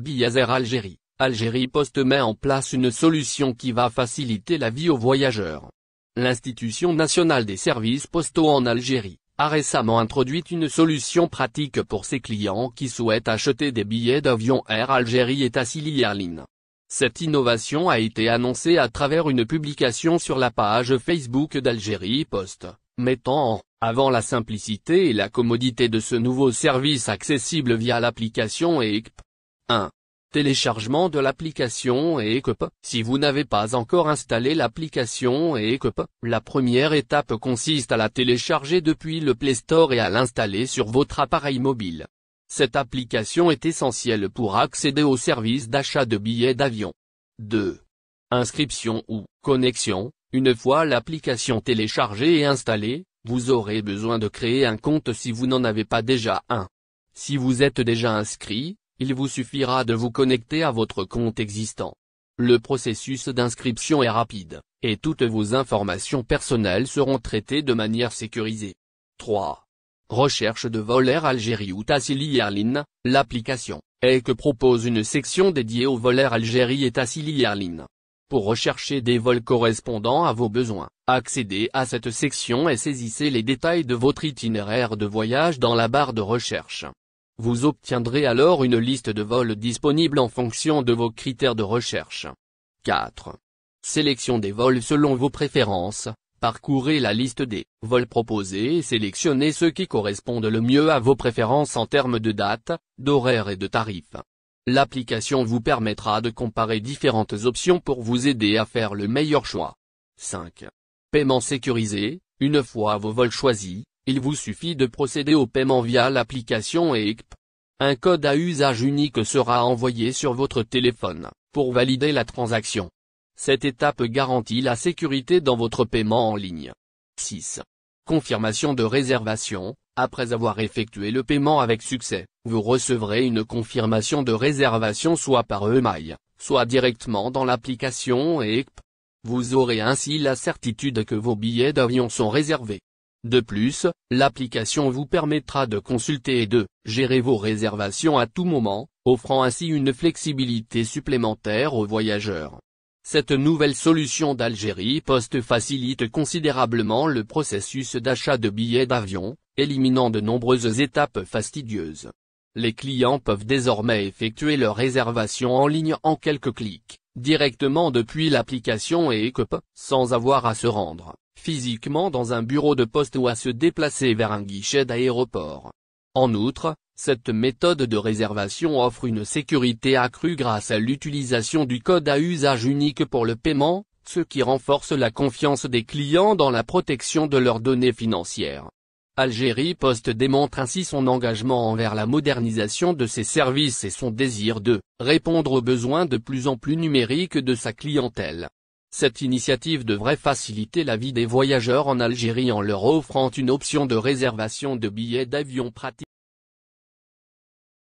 billets Air Algérie. Algérie Post met en place une solution qui va faciliter la vie aux voyageurs. L'Institution nationale des services postaux en Algérie a récemment introduit une solution pratique pour ses clients qui souhaitent acheter des billets d'avion Air Algérie et Tassili Airlines. Cette innovation a été annoncée à travers une publication sur la page Facebook d'Algérie Post, mettant en avant la simplicité et la commodité de ce nouveau service accessible via l'application ECP. 1. Téléchargement de l'application ECP. Si vous n'avez pas encore installé l'application ECP, la première étape consiste à la télécharger depuis le Play Store et à l'installer sur votre appareil mobile. Cette application est essentielle pour accéder au service d'achat de billets d'avion. 2. Inscription ou connexion. Une fois l'application téléchargée et installée, vous aurez besoin de créer un compte si vous n'en avez pas déjà un. Si vous êtes déjà inscrit, il vous suffira de vous connecter à votre compte existant. Le processus d'inscription est rapide, et toutes vos informations personnelles seront traitées de manière sécurisée. 3. Recherche de vol Air Algérie ou Tassili Airlines. L'application ECP propose une section dédiée aux vols Air Algérie et Tassili Airlines. Pour rechercher des vols correspondant à vos besoins, accédez à cette section et saisissez les détails de votre itinéraire de voyage dans la barre de recherche. Vous obtiendrez alors une liste de vols disponibles en fonction de vos critères de recherche. 4. Sélection des vols selon vos préférences. Parcourez la liste des vols proposés et sélectionnez ceux qui correspondent le mieux à vos préférences en termes de date, d'horaire et de tarifs. L'application vous permettra de comparer différentes options pour vous aider à faire le meilleur choix. 5. Paiement sécurisé. Une fois vos vols choisis, il vous suffit de procéder au paiement via l'application ECP. Un code à usage unique sera envoyé sur votre téléphone, pour valider la transaction. Cette étape garantit la sécurité dans votre paiement en ligne. 6. Confirmation de réservation. Après avoir effectué le paiement avec succès, vous recevrez une confirmation de réservation soit par email, soit directement dans l'application ECP. Vous aurez ainsi la certitude que vos billets d'avion sont réservés. De plus, l'application vous permettra de consulter et de gérer vos réservations à tout moment, offrant ainsi une flexibilité supplémentaire aux voyageurs. Cette nouvelle solution d'Algérie Post facilite considérablement le processus d'achat de billets d'avion, éliminant de nombreuses étapes fastidieuses. Les clients peuvent désormais effectuer leur réservation en ligne en quelques clics, directement depuis l'application ECP, sans avoir à se rendre physiquement dans un bureau de poste ou à se déplacer vers un guichet d'aéroport. En outre, cette méthode de réservation offre une sécurité accrue grâce à l'utilisation du code à usage unique pour le paiement, ce qui renforce la confiance des clients dans la protection de leurs données financières. Algérie Post démontre ainsi son engagement envers la modernisation de ses services et son désir de répondre aux besoins de plus en plus numériques de sa clientèle. Cette initiative devrait faciliter la vie des voyageurs en Algérie en leur offrant une option de réservation de billets d'avion pratique.